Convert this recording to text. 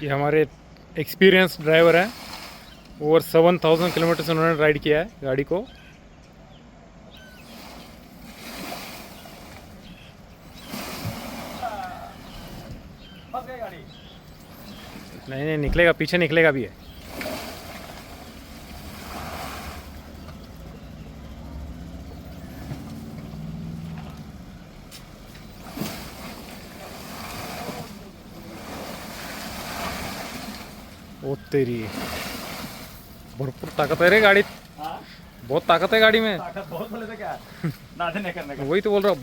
ये हमारे experience driver हैं। ओवर 7,000 किलोमीटर से उन्होंने राइड किया है गाड़ी को। नहीं नहीं निकलेगा, पीछे निकलेगा भी है। ओ तेरी, भरपूर ताकत है रे गाड़ी, बहुत ताकत है गाड़ी में। ताकत बहुत बोले तो क्या नादे नहीं करने का। वही तो बोल रहा हूँ।